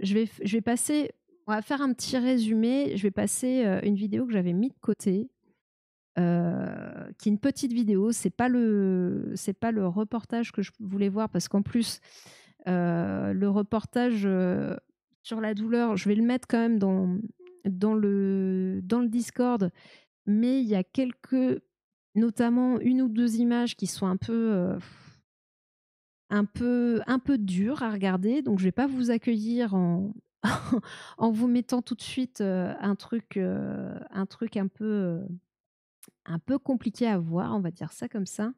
je vais passer on va faire un petit résumé. Je vais passer, une vidéo que j'avais mis de côté, qui est une petite vidéo. C'est pas le reportage que je voulais voir parce qu'en plus, le reportage, sur la douleur, je vais le mettre quand même dans le Discord, mais il y a quelques notamment une ou 2 images qui sont un peu dures à regarder, donc je vais pas vous accueillir en en vous mettant tout de suite, un truc un peu compliqué à voir, on va dire ça comme ça.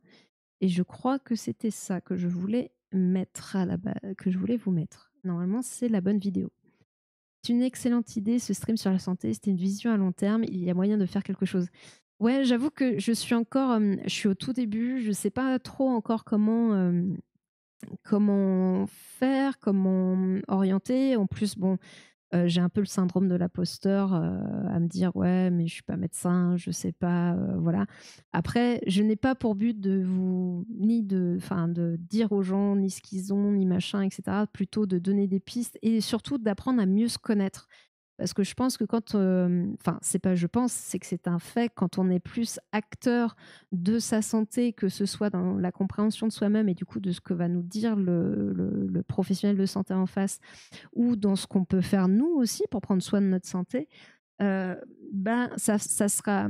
Et je crois que c'était ça que je voulais mettre à la ba que je voulais vous mettre. Normalement, c'est la bonne vidéo. C'est une excellente idée, ce stream sur la santé. C'était une vision à long terme. Il y a moyen de faire quelque chose. Ouais, j'avoue que je suis encore, je suis au tout début. Je sais pas trop encore comment faire, comment orienter. En plus, bon, j'ai un peu le syndrome de l'imposteur, à me dire: «Ouais, mais je suis pas médecin, je sais pas», voilà. Après, je n'ai pas pour but de vous ni de enfin, de dire aux gens ni ce qu'ils ont, ni machin et cetera. Plutôt de donner des pistes et surtout d'apprendre à mieux se connaître. Parce que je pense que quand, enfin, c'est pas je pense, c'est que c'est un fait, quand on est plus acteur de sa santé, que ce soit dans la compréhension de soi-même et du coup de ce que va nous dire le professionnel de santé en face, ou dans ce qu'on peut faire nous aussi pour prendre soin de notre santé, heu, ben, ça sera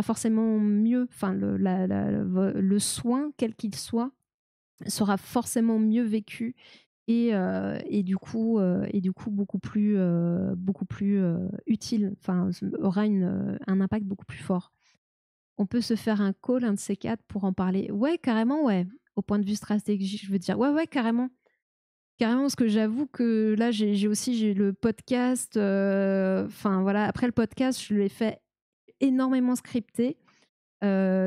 forcément mieux. Enfin, le soin, quel qu'il soit, sera forcément mieux vécu et du coup beaucoup plus, utile. Enfin, aura un impact beaucoup plus fort. On peut se faire un call, un de ces 4 pour en parler. Ouais, carrément, ouais. Au point de vue stratégique, je veux dire. Ouais, ouais, carrément. Carrément, parce que j'avoue que là, j'ai le podcast, enfin voilà. Après le podcast, je l'ai fait énormément scripté.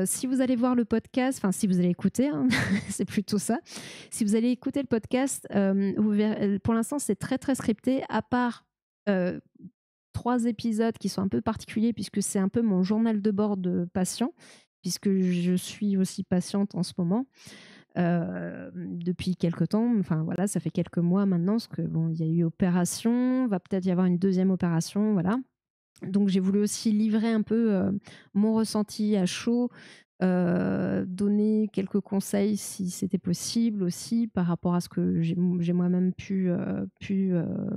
Si vous allez voir le podcast, enfin si vous allez écouter, hein, c'est plutôt ça. Si vous allez écouter le podcast, vous verrez, pour l'instant, c'est très, très scripté, à part, heu, 3 épisodes qui sont un peu particuliers puisque c'est un peu mon journal de bord de patient, puisque je suis aussi patiente en ce moment, depuis quelque temps. Enfin voilà, ça fait quelques mois maintenant parce que bon, il y a eu opération, va peut-être y avoir une deuxième opération, voilà. Donc j'ai voulu aussi livrer un peu, mon ressenti à chaud, donner quelques conseils si c'était possible aussi par rapport à ce que j'ai moi-même pu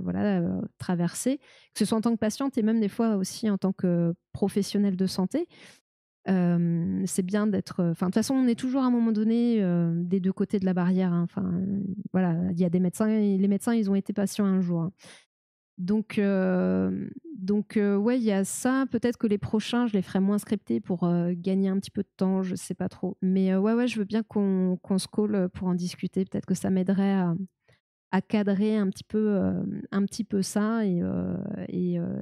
voilà, traverser. Que ce soit en tant que patiente et même des fois aussi en tant que professionnelle de santé. C'est bien d'être, enfin de toute façon on est toujours à un moment donné, des 2 côtés de la barrière, hein. Enfin, voilà, il y a des médecins et les médecins ils ont été patients un jour, hein. Ouais, il y a ça. Peut-être que les prochains, je les ferai moins scriptés pour, gagner un petit peu de temps, je sais pas trop. Mais, ouais, ouais, je veux bien qu'on se call, pour en discuter. Peut-être que ça m'aiderait à cadrer un petit peu ça et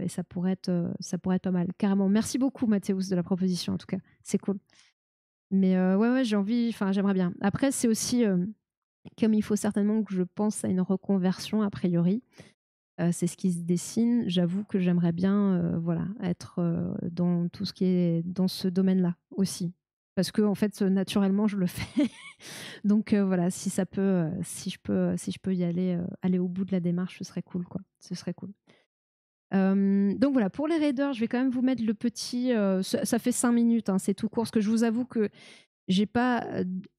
ça pourrait être pas mal. Carrément. Merci beaucoup Mathéus de la proposition en tout cas, c'est cool. Mais, ouais, ouais, j'aimerais bien. Après c'est aussi, comme il faut certainement que je pense à une reconversion a priori, c'est ce qui se dessine. J'avoue que j'aimerais bien, voilà, être, dans tout ce qui est dans ce domaine-là aussi. Parce que en fait, naturellement, je le fais. Donc voilà, si je peux y aller, aller au bout de la démarche, ce serait cool, quoi. Ce serait cool. Donc voilà, pour les raiders, je vais quand même vous mettre le petit, ça fait 5 minutes, hein, c'est tout court. Parce que je vous avoue que j'ai pas,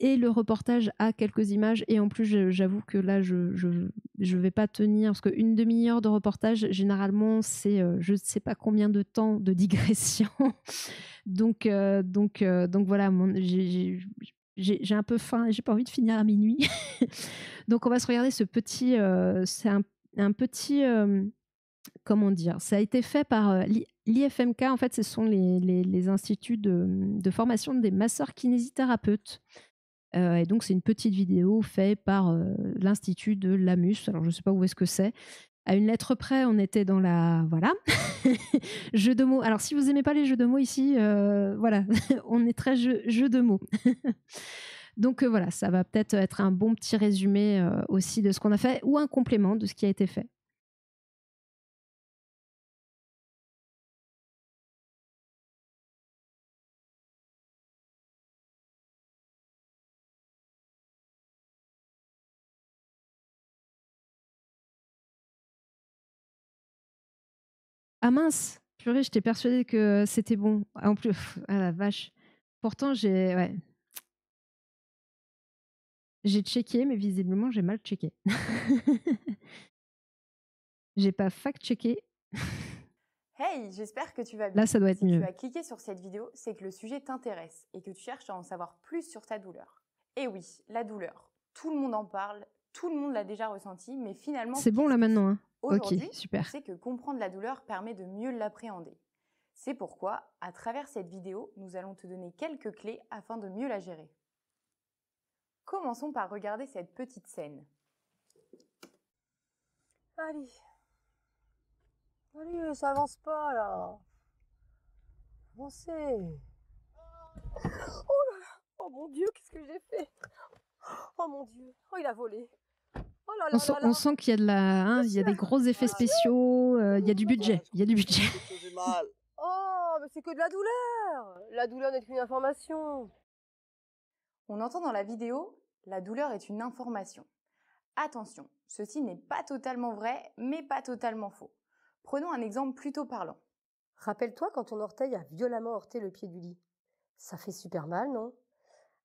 et le reportage a quelques images et en plus j'avoue que là je vais pas tenir parce qu'une demi-heure de reportage généralement c'est, je ne sais pas combien de temps de digression. Donc voilà, j'ai un peu faim et j'ai pas envie de finir à minuit. Donc on va se regarder ce petit, c'est un petit, comment dire? Ça a été fait par, l'IFMK. En fait, ce sont les instituts de formation des masseurs kinésithérapeutes. Et donc c'est une petite vidéo faite par, l'institut de l'AMUS. Alors je ne sais pas où est-ce que c'est. À une lettre près, on était dans la voilà, jeu de mots. Alors si vous aimez pas les jeux de mots ici, voilà, on est très jeu de mots. Donc voilà, ça va peut-être être un bon petit résumé, aussi de ce qu'on a fait ou un complément de ce qui a été fait. Ah mince! Purée, j'étais persuadée que c'était bon. Ah, en plus, ah la vache. Pourtant, ouais, j'ai checké, mais visiblement, j'ai mal checké. J'ai pas fact-checké. Hey, j'espère que tu vas Là, bien. ça doit être Si tu mieux. as cliqué sur cette vidéo, c'est que le sujet t'intéresse et que tu cherches à en savoir plus sur ta douleur. Et oui, la douleur. Tout le monde en parle, tout le monde l'a déjà ressenti, mais finalement, C'est bon là qu'est-ce que maintenant, c'est? hein? OK, Aujourd'hui, on super. sait que comprendre la douleur permet de mieux l'appréhender. C'est pourquoi, à travers cette vidéo, nous allons te donner quelques clés afin de mieux la gérer. Commençons par regarder cette petite scène. Allez. Allez, ça avance pas là. Avancez. Oh là là. Oh mon Dieu, qu'est-ce que j'ai fait? Oh mon Dieu. Oh, il a volé. Oh là On là sent, là on là. sent qu'il y a de la, hein, il y a des gros effets spéciaux, il y a du budget, il y a du budget. Oh, mais c'est que de la douleur. La douleur n'est qu'une information. On entend dans la vidéo, la douleur est une information. Attention, ceci n'est pas totalement vrai, mais pas totalement faux. Prenons un exemple plutôt parlant. Rappelle-toi quand ton orteil a violemment heurté le pied du lit. Ça fait super mal, non?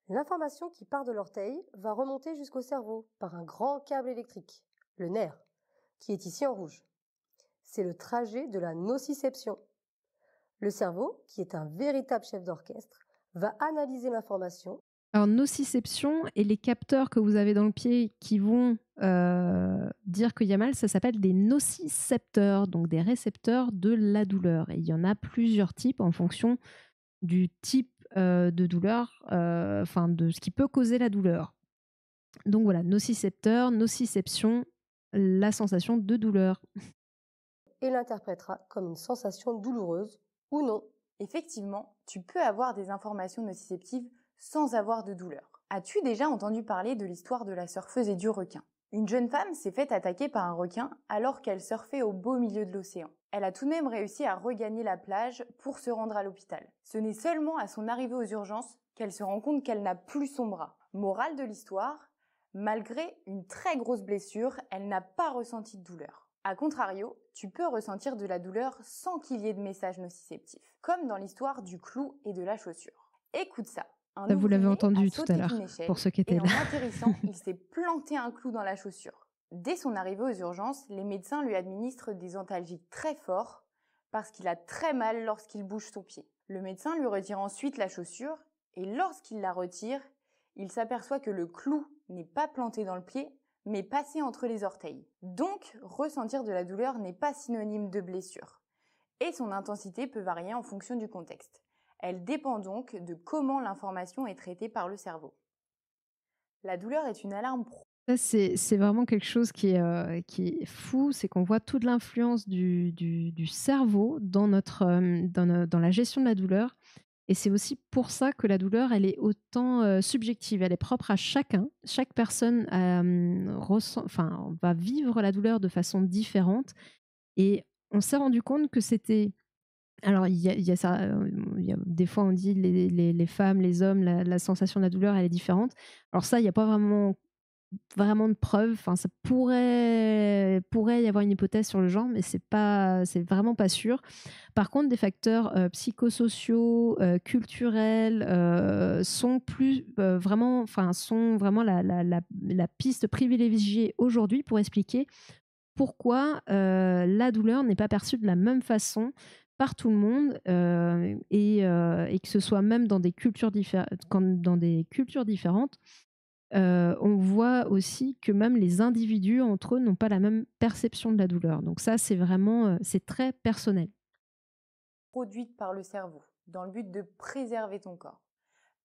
L'information qui part de l'orteil va remonter jusqu'au cerveau par un grand câble électrique, le nerf, qui est ici en rouge. C'est le trajet de la nociception. Le cerveau, qui est un véritable chef d'orchestre, va analyser l'information. Alors, nociception et les capteurs que vous avez dans le pied qui vont dire qu'il y a mal, ça s'appelle des nocicepteurs, donc des récepteurs de la douleur. Et il y en a plusieurs types en fonction du type de douleur, enfin de ce qui peut causer la douleur. Donc voilà, nocicepteur, nociception, la sensation de douleur. Et l'interprétera comme une sensation douloureuse ou non. Effectivement, tu peux avoir des informations nociceptives sans avoir de douleur. As-tu déjà entendu parler de l'histoire de la surfeuse et du requin? Une jeune femme s'est faite attaquer par un requin alors qu'elle surfait au beau milieu de l'océan. Elle a tout de même réussi à regagner la plage pour se rendre à l'hôpital. Ce n'est seulement à son arrivée aux urgences qu'elle se rend compte qu'elle n'a plus son bras. Morale de l'histoire, malgré une très grosse blessure, elle n'a pas ressenti de douleur. A contrario, tu peux ressentir de la douleur sans qu'il y ait de message nociceptif, comme dans l'histoire du clou et de la chaussure. Écoute ça. Un Vous l'avez ouvrier entendu a tout sauté à d'une l'heure, échelle pour ceux qui étaient et en là. atterrissant, il s'est planté un clou dans la chaussure. Dès son arrivée aux urgences, les médecins lui administrent des antalgiques très forts parce qu'il a très mal lorsqu'il bouge son pied. Le médecin lui retire ensuite la chaussure et lorsqu'il la retire, il s'aperçoit que le clou n'est pas planté dans le pied, mais passé entre les orteils. Donc, ressentir de la douleur n'est pas synonyme de blessure. Et son intensité peut varier en fonction du contexte. Elle dépend donc de comment l'information est traitée par le cerveau. La douleur est une alarme Ça, c'est vraiment quelque chose qui est fou, c'est qu'on voit toute l'influence du cerveau dans, dans la gestion de la douleur. Et c'est aussi pour ça que la douleur, elle est autant subjective, elle est propre à chacun. Chaque personne va vivre la douleur de façon différente. Et on s'est rendu compte que c'était... Alors, il y a ça, des fois on dit les femmes, les hommes, la sensation de la douleur, elle est différente. Alors ça, il n'y a pas vraiment de preuves. Enfin, ça pourrait y avoir une hypothèse sur le genre, mais c'est vraiment pas sûr. Par contre, des facteurs psychosociaux, culturels sont vraiment la piste privilégiée aujourd'hui pour expliquer pourquoi la douleur n'est pas perçue de la même façon par tout le monde et que ce soit même dans des cultures différentes. On voit aussi que même les individus entre eux n'ont pas la même perception de la douleur. Donc ça, c'est vraiment, c'est très personnel. produite par le cerveau, dans le but de préserver ton corps.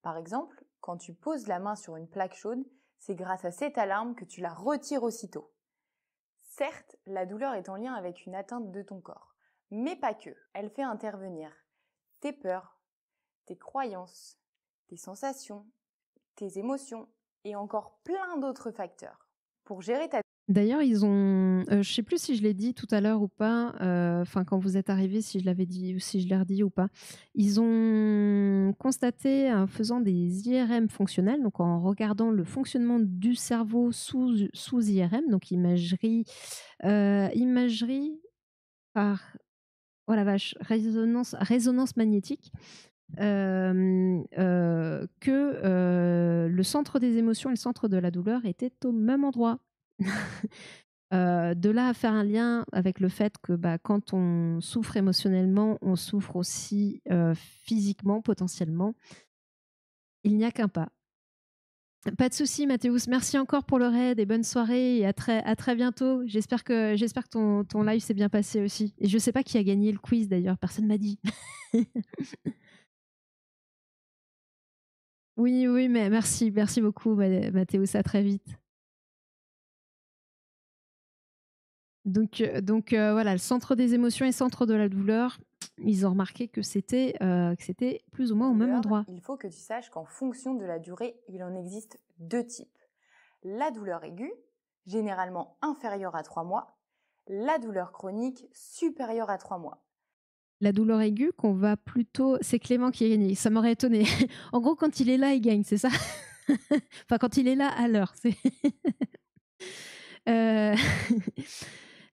Par exemple, quand tu poses la main sur une plaque chaude, c'est grâce à cette alarme que tu la retires aussitôt. Certes, la douleur est en lien avec une atteinte de ton corps, mais pas que. Elle fait intervenir tes peurs, tes croyances, tes sensations, tes émotions et encore plein d'autres facteurs. Pour gérer ta D'ailleurs, ils ont, je sais plus si je l'ai dit tout à l'heure ou pas, enfin quand vous êtes arrivés, si je l'avais dit ou si je l'ai redit ou pas. Ils ont constaté en faisant des IRM fonctionnels, donc en regardant le fonctionnement du cerveau sous IRM, donc imagerie par oh la vache, résonance magnétique, que le centre des émotions et le centre de la douleur étaient au même endroit. De là à faire un lien avec le fait que quand on souffre émotionnellement, on souffre aussi physiquement, potentiellement. Il n'y a qu'un pas. Pas de souci, Mathéus. Merci encore pour le raid et bonne soirée et à très bientôt. J'espère que ton live s'est bien passé aussi. Et je ne sais pas qui a gagné le quiz d'ailleurs, personne m'a dit. Oui, oui, mais merci beaucoup, Mathéus. À très vite. Donc voilà, le centre des émotions et le centre de la douleur, ils ont remarqué que c'était plus ou moins au même endroit. Il faut que tu saches qu'en fonction de la durée, il en existe 2 types. La douleur aiguë, généralement inférieure à 3 mois, la douleur chronique supérieure à 3 mois. La douleur aiguë qu'on va plutôt... C'est Clément qui a gagné, ça m'aurait étonné. En gros, quand il est là, il gagne, c'est ça? Enfin, quand il est là, à l'heure.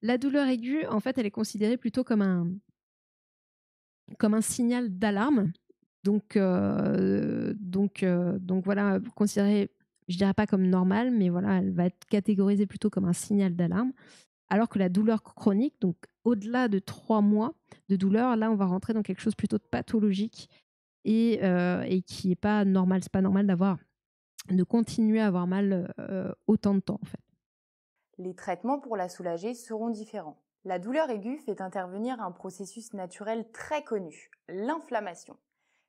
La douleur aiguë, en fait, elle est considérée plutôt comme un signal d'alarme. Donc voilà, considérée, je dirais pas comme normale, mais voilà, elle va être catégorisée plutôt comme un signal d'alarme. Alors que la douleur chronique, donc au-delà de 3 mois de douleur, là, on va rentrer dans quelque chose plutôt de pathologique et qui n'est pas normal. C'est pas normal de continuer à avoir mal autant de temps, en fait. Les traitements pour la soulager seront différents. La douleur aiguë fait intervenir un processus naturel très connu, l'inflammation.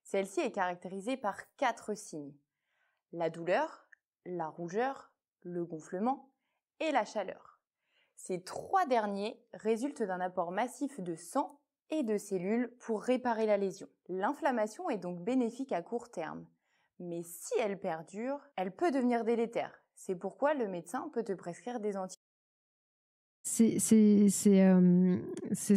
Celle-ci est caractérisée par 4 signes. La douleur, la rougeur, le gonflement et la chaleur. Ces 3 derniers résultent d'un apport massif de sang et de cellules pour réparer la lésion. L'inflammation est donc bénéfique à court terme, mais si elle perdure, elle peut devenir délétère. C'est pourquoi le médecin peut te prescrire des antidouleurs. C'est ce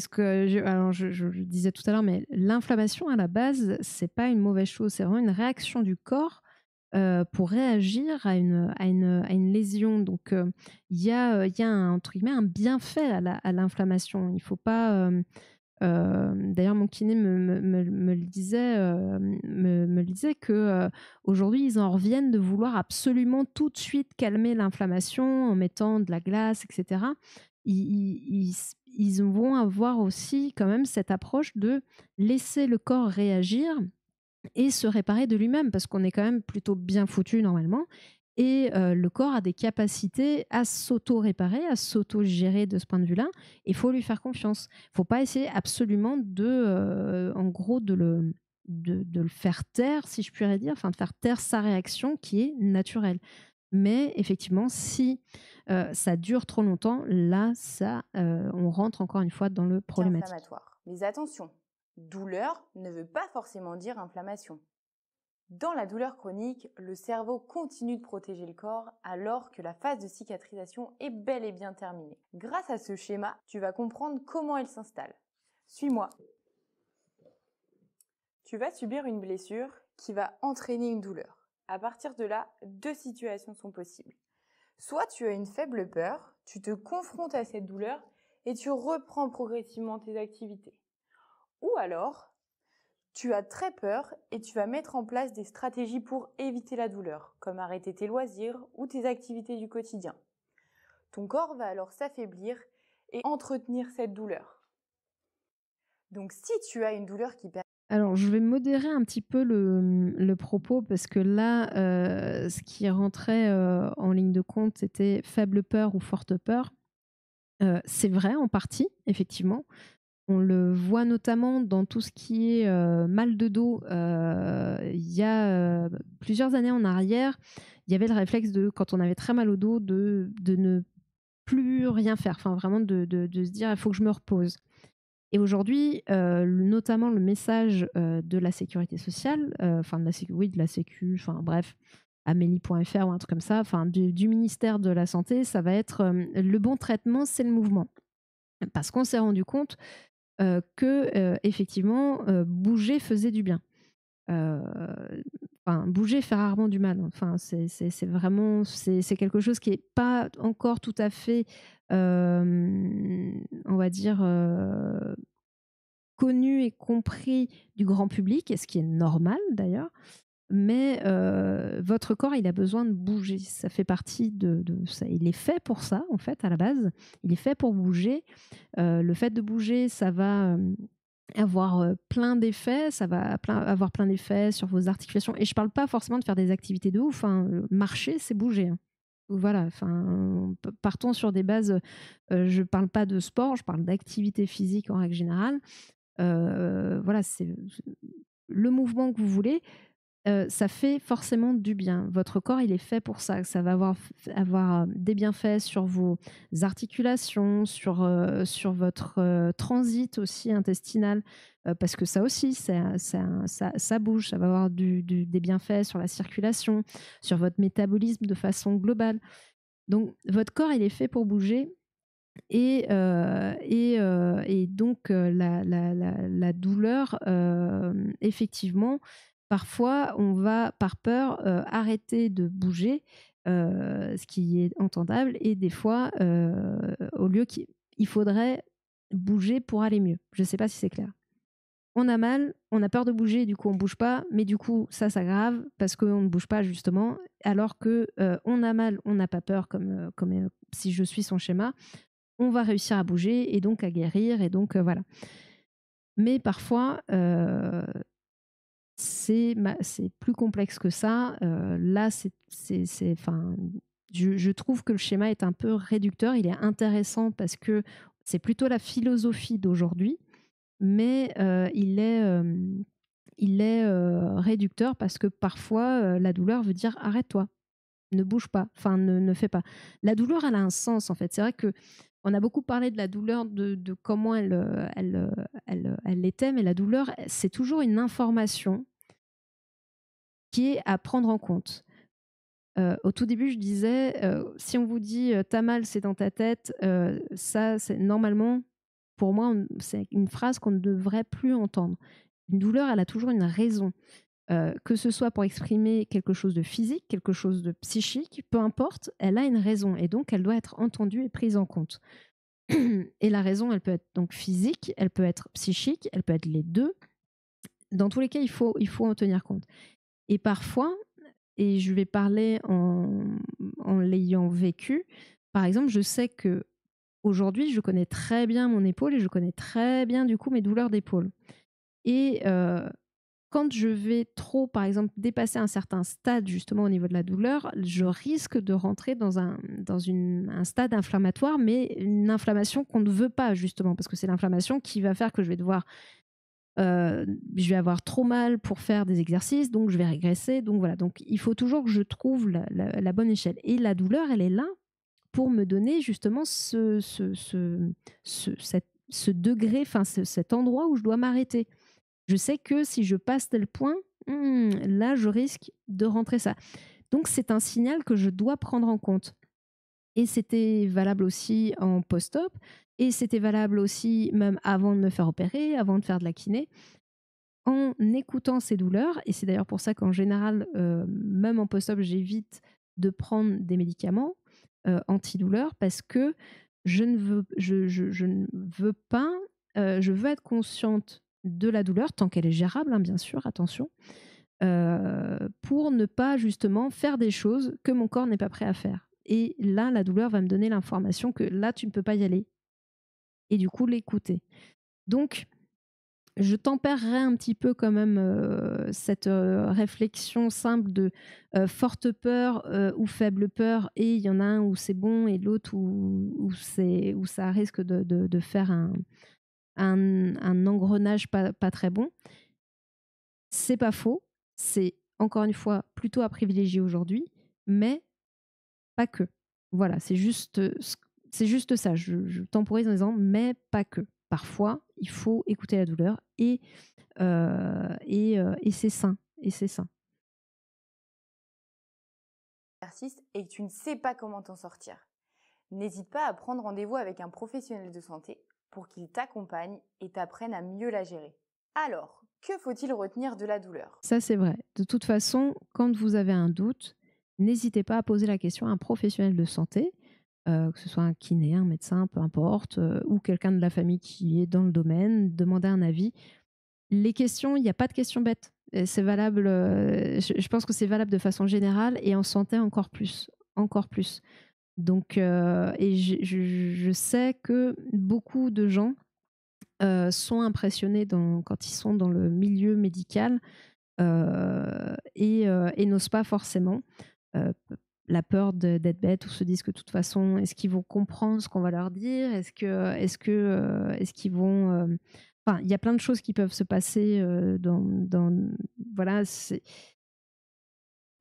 que je disais tout à l'heure, mais l'inflammation à la base, c'est pas une mauvaise chose, c'est vraiment une réaction du corps pour réagir à une lésion. Donc il y a entre guillemets un bienfait à l'inflammation. Il faut pas d'ailleurs, mon kiné me le disait, que aujourd'hui, ils en reviennent de vouloir absolument tout de suite calmer l'inflammation en mettant de la glace, etc. Ils vont avoir aussi quand même cette approche de laisser le corps réagir et se réparer de lui-même, parce qu'on est quand même plutôt bien foutu normalement. Et le corps a des capacités à s'auto-réparer, à s'auto-gérer de ce point de vue-là. Il faut lui faire confiance. Il ne faut pas essayer absolument en gros, de le faire taire, si je puis dire, enfin de faire taire sa réaction qui est naturelle. Mais effectivement, si ça dure trop longtemps, là, on rentre encore une fois dans le problématique. Inflammatoire. Mais attention, douleur ne veut pas forcément dire inflammation. Dans la douleur chronique, le cerveau continue de protéger le corps alors que la phase de cicatrisation est bel et bien terminée. Grâce à ce schéma, tu vas comprendre comment elle s'installe. Suis-moi. Tu vas subir une blessure qui va entraîner une douleur. À partir de là, 2 situations sont possibles. Soit tu as une faible peur, tu te confrontes à cette douleur et tu reprends progressivement tes activités. Ou alors, tu as très peur et tu vas mettre en place des stratégies pour éviter la douleur, comme arrêter tes loisirs ou tes activités du quotidien. Ton corps va alors s'affaiblir et entretenir cette douleur. Donc si tu as une douleur qui persiste... Alors, je vais modérer un petit peu le propos, parce que là, ce qui rentrait en ligne de compte, c'était faible peur ou forte peur. C'est vrai en partie, effectivement. On le voit notamment dans tout ce qui est mal de dos. Il y a plusieurs années en arrière, il y avait le réflexe de, quand on avait très mal au dos, de ne plus rien faire. Enfin, vraiment de se dire, il faut que je me repose. Et aujourd'hui, notamment le message de la sécurité sociale, de la sécu, enfin bref, amélie.fr ou un truc comme ça, enfin du ministère de la Santé, ça va être le bon traitement, c'est le mouvement. Parce qu'on s'est rendu compte que effectivement, bouger faisait du bien. Bouger fait rarement du mal. Enfin, c'est vraiment c'est quelque chose qui est pas encore tout à fait, on va dire, connu et compris du grand public, et ce qui est normal d'ailleurs. Mais votre corps, il a besoin de bouger. Ça fait partie de ça. Il est fait pour ça, en fait, à la base. Il est fait pour bouger. Le fait de bouger, ça va avoir plein d'effets. Ça va avoir plein d'effets sur vos articulations. Et je ne parle pas forcément de faire des activités de ouf. Hein. Marcher, c'est bouger. Hein. Voilà, enfin, partons sur des bases. Je ne parle pas de sport, je parle d'activité physique en règle générale. Voilà, c'est le mouvement que vous voulez. Ça fait forcément du bien. Votre corps, il est fait pour ça. Ça va avoir des bienfaits sur vos articulations, sur votre transit aussi intestinal, parce que ça aussi, ça bouge. Ça va avoir des bienfaits sur la circulation, sur votre métabolisme de façon globale. Donc, votre corps, il est fait pour bouger. Et donc, la douleur, effectivement, parfois, on va, par peur, arrêter de bouger, ce qui est entendable. Et des fois, au lieu il faudrait bouger pour aller mieux. Je ne sais pas si c'est clair. On a mal, on a peur de bouger, du coup on ne bouge pas, mais du coup ça s'aggrave parce qu'on ne bouge pas justement, alors que on a mal, on n'a pas peur comme si je suis son schéma, on va réussir à bouger et donc à guérir, et donc voilà. Mais parfois, c'est plus complexe que ça. Là, je trouve que le schéma est un peu réducteur. Il est intéressant parce que c'est plutôt la philosophie d'aujourd'hui, mais il est réducteur parce que parfois, la douleur veut dire arrête-toi, ne bouge pas, enfin ne fais pas. La douleur, elle a un sens en fait. C'est vrai que on a beaucoup parlé de la douleur, de comment elle était, mais la douleur, c'est toujours une information qui est à prendre en compte. Au tout début, je disais, si on vous dit t'as mal, c'est dans ta tête, ça, c'est normalement, pour moi, c'est une phrase qu'on ne devrait plus entendre. Une douleur, elle a toujours une raison. Que ce soit pour exprimer quelque chose de physique, quelque chose de psychique, peu importe, elle a une raison et donc elle doit être entendue et prise en compte. Et la raison, elle peut être donc physique, elle peut être psychique, elle peut être les deux. Dans tous les cas, il faut en tenir compte. Et parfois, et je vais parler en l'ayant vécu, par exemple, je sais que aujourd'hui, je connais très bien mon épaule et je connais très bien du coup mes douleurs d'épaule. Et quand je vais trop, par exemple, dépasser un certain stade justement au niveau de la douleur, je risque de rentrer dans un stade inflammatoire, mais une inflammation qu'on ne veut pas justement, parce que c'est l'inflammation qui va faire que je vais avoir trop mal pour faire des exercices, donc je vais régresser. Donc voilà, donc il faut toujours que je trouve la bonne échelle. Et la douleur, elle est là pour me donner justement ce degré, enfin cet endroit où je dois m'arrêter. Je sais que si je passe tel point, là, je risque de rentrer ça. Donc, c'est un signal que je dois prendre en compte. Et c'était valable aussi en post-op. Et c'était valable aussi même avant de me faire opérer, avant de faire de la kiné. En écoutant ces douleurs, et c'est d'ailleurs pour ça qu'en général, même en post-op, j'évite de prendre des médicaments antidouleurs parce que je ne veux pas, je veux être consciente de la douleur, tant qu'elle est gérable, hein, bien sûr, attention, pour ne pas justement faire des choses que mon corps n'est pas prêt à faire. Et là, la douleur va me donner l'information que là, tu ne peux pas y aller. Et du coup, l'écouter. Donc, je tempérerai un petit peu quand même cette réflexion simple de forte peur ou faible peur, et il y en a un où c'est bon et l'autre où ça risque de faire un engrenage pas très bon. C'est pas faux, c'est encore une fois plutôt à privilégier aujourd'hui, mais pas que. Voilà, c'est juste ça. Je temporise en disant mais pas que. Parfois, il faut écouter la douleur et c'est sain. Et c'est sain. Et que tu ne sais pas comment t'en sortir. N'hésite pas à prendre rendez-vous avec un professionnel de santé pour qu'il t'accompagne et t'apprenne à mieux la gérer. Alors, que faut-il retenir de la douleur ? Ça, c'est vrai. De toute façon, quand vous avez un doute, n'hésitez pas à poser la question à un professionnel de santé. que ce soit un kiné, un médecin, peu importe, ou quelqu'un de la famille qui est dans le domaine, demander un avis. Les questions, il n'y a pas de questions bêtes. Et c'est valable, je pense que c'est valable de façon générale et en santé encore plus, encore plus. Donc, et je sais que beaucoup de gens sont impressionnés quand ils sont dans le milieu médical et n'osent pas forcément. Euh, la peur d'être bête ou se disent que de toute façon, est-ce qu'ils vont comprendre ce qu'on va leur dire? Est-ce qu'ils vont... Enfin, il y a plein de choses qui peuvent se passer voilà,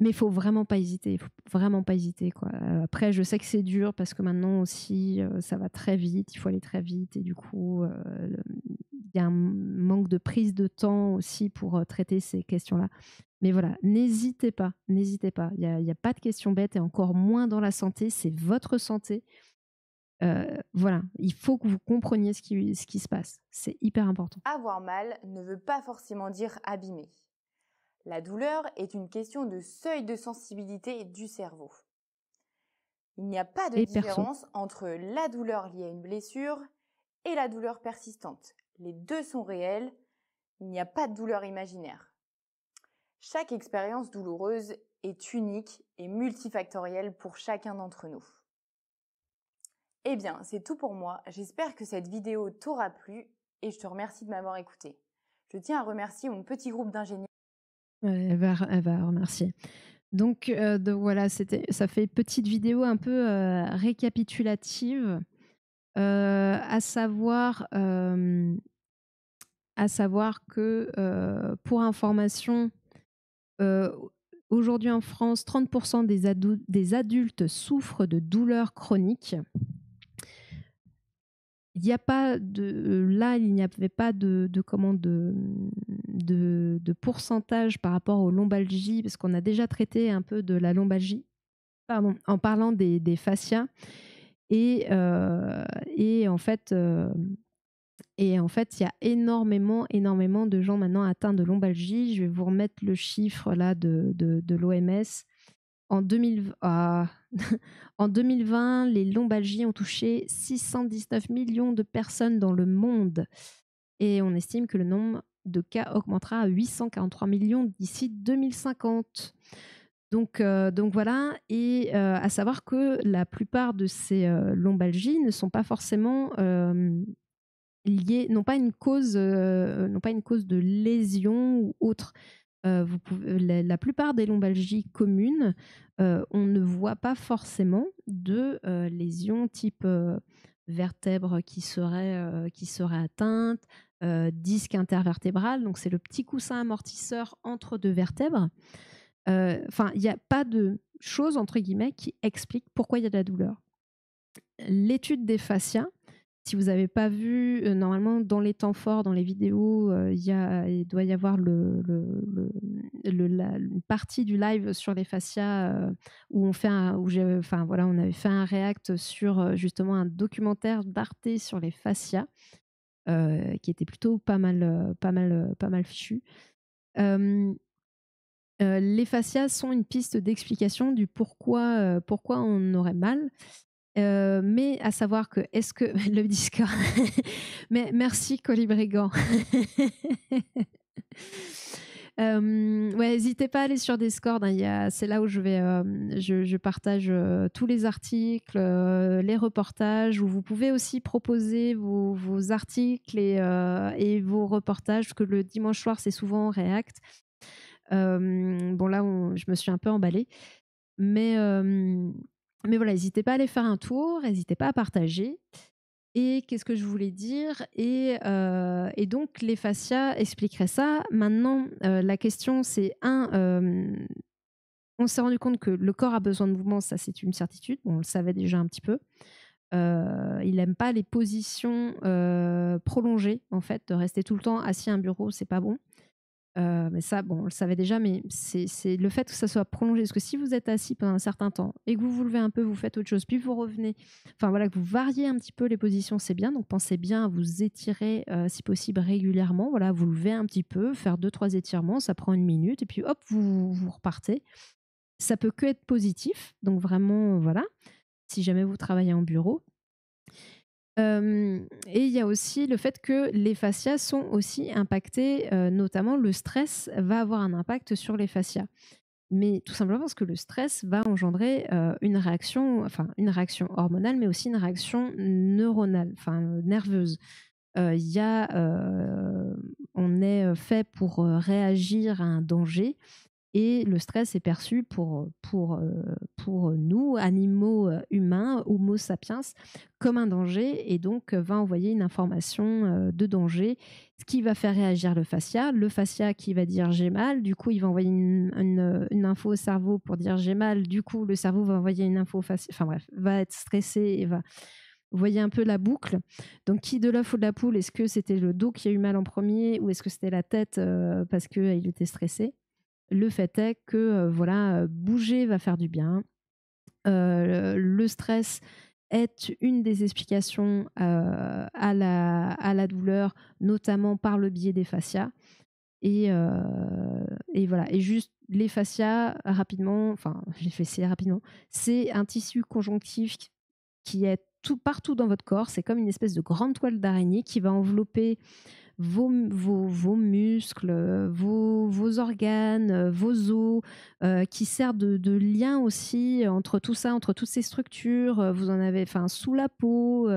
mais il faut vraiment pas hésiter. Il faut vraiment pas hésiter, quoi. Après, je sais que c'est dur parce que maintenant aussi, ça va très vite. Il faut aller très vite et du coup, il y a un manque de prise de temps aussi pour traiter ces questions-là. Mais voilà, n'hésitez pas, n'hésitez pas. Il y a pas de questions bêtes et encore moins dans la santé. C'est votre santé. Voilà, il faut que vous compreniez ce qui se passe. C'est hyper important. Avoir mal ne veut pas forcément dire abîmer. La douleur est une question de seuil de sensibilité du cerveau. Il n'y a pas de Et perso. différence entre la douleur liée à une blessure et la douleur persistante. Les deux sont réels, il n'y a pas de douleur imaginaire. Chaque expérience douloureuse est unique et multifactorielle pour chacun d'entre nous. Eh bien, c'est tout pour moi. J'espère que cette vidéo t'aura plu et je te remercie de m'avoir écouté. Je tiens à remercier mon petit groupe d'ingénieurs. Elle va remercier. Donc voilà, ça fait petite vidéo un peu récapitulative, à savoir que pour information, aujourd'hui en France, 30% des adultes souffrent de douleurs chroniques. Il n'y a pas de là, il n'y avait pas de pourcentage par rapport aux lombalgies, parce qu'on a déjà traité un peu de la lombalgie, pardon, en parlant des fascias. Et en fait, il y a énormément de gens maintenant atteints de lombalgie. Je vais vous remettre le chiffre là de l'OMS. En 2020, les lombalgies ont touché 619 millions de personnes dans le monde. Et on estime que le nombre de cas augmentera à 843 millions d'ici 2050. Donc voilà, et à savoir que la plupart de ces lombalgies ne sont pas forcément liées, n'ont pas une cause de lésion ou autre. La plupart des lombalgies communes, on ne voit pas forcément de lésions type vertèbre qui serait atteinte, disque intervertébral, donc c'est le petit coussin amortisseur entre deux vertèbres. Enfin, il n'y a pas de choses, entre guillemets, qui expliquent pourquoi il y a de la douleur. L'étude des fascias, si vous n'avez pas vu, normalement, dans les temps forts, dans les vidéos, il doit y avoir une partie du live sur les fascias où on avait fait un react sur justement un documentaire d'Arte sur les fascias qui était plutôt pas mal fichu. Les fascias sont une piste d'explication du pourquoi on aurait mal. Mais à savoir que, est-ce que le Discord, mais merci Colibrigan. N'hésitez pas à aller sur Discord, hein, c'est là où je partage tous les articles, les reportages, où vous pouvez aussi proposer vos articles et vos reportages, parce que le dimanche soir c'est souvent en React. Bon là je me suis un peu emballée, mais voilà, n'hésitez pas à aller faire un tour, n'hésitez pas à partager. Et qu'est-ce que je voulais dire, et donc les fascias expliqueraient ça. Maintenant, la question c'est on s'est rendu compte que le corps a besoin de mouvement, ça c'est une certitude, on le savait déjà un petit peu. Il n'aime pas les positions prolongées, en fait, de rester tout le temps assis à un bureau, c'est pas bon. Mais ça, bon, on le savait déjà, mais c'est le fait que ça soit prolongé. Parce que si vous êtes assis pendant un certain temps et que vous vous levez un peu, vous faites autre chose, puis vous revenez, enfin voilà, que vous variez un petit peu les positions, c'est bien. Donc pensez bien à vous étirer, si possible, régulièrement. Voilà, vous levez un petit peu, faire 2-3 étirements, ça prend 1 minute, et puis hop, vous repartez. Ça peut que être positif, donc vraiment, voilà. si jamais vous travaillez en bureau. Et il y a aussi le fait que les fascias sont aussi impactés, notamment le stress va avoir un impact sur les fascias. Mais tout simplement parce que le stress va engendrer une réaction hormonale, mais aussi une réaction neuronale, nerveuse. On est fait pour réagir à un danger et le stress est perçu pour nous, animaux humains, Homo sapiens, comme un danger et donc va envoyer une information de danger, ce qui va faire réagir le fascia. Le fascia qui va dire j'ai mal, du coup il va envoyer une info au cerveau pour dire j'ai mal, du coup le cerveau va envoyer une info au fascia, enfin bref, va être stressé et va. Vous voyez un peu la boucle. Donc, qui de l'œuf ou de la poule? Est-ce que c'était le dos qui a eu mal en premier ou est-ce que c'était la tête parce qu'il était stressé? Le fait est que bouger va faire du bien. Le stress est une des explications à la douleur, notamment par le biais des fascias. Et voilà. Et juste les fascias, rapidement, enfin, j'ai fait essayer rapidement, c'est un tissu conjonctif qui est partout dans votre corps. C'est comme une espèce de grande toile d'araignée qui va envelopper vos muscles, vos organes, vos os, qui sert de lien aussi entre tout ça, entre toutes ces structures. Vous en avez sous la peau,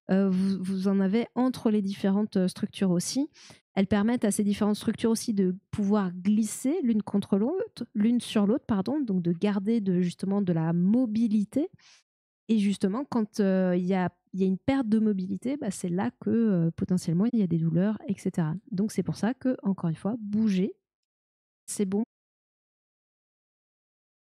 vous en avez entre les différentes structures aussi. Elles permettent à ces différentes structures aussi de pouvoir glisser l'une sur l'autre, pardon, donc de garder justement de la mobilité. Et justement, quand il y a une perte de mobilité, c'est là que potentiellement il y a des douleurs, etc. Donc c'est pour ça que, encore une fois, bouger, c'est bon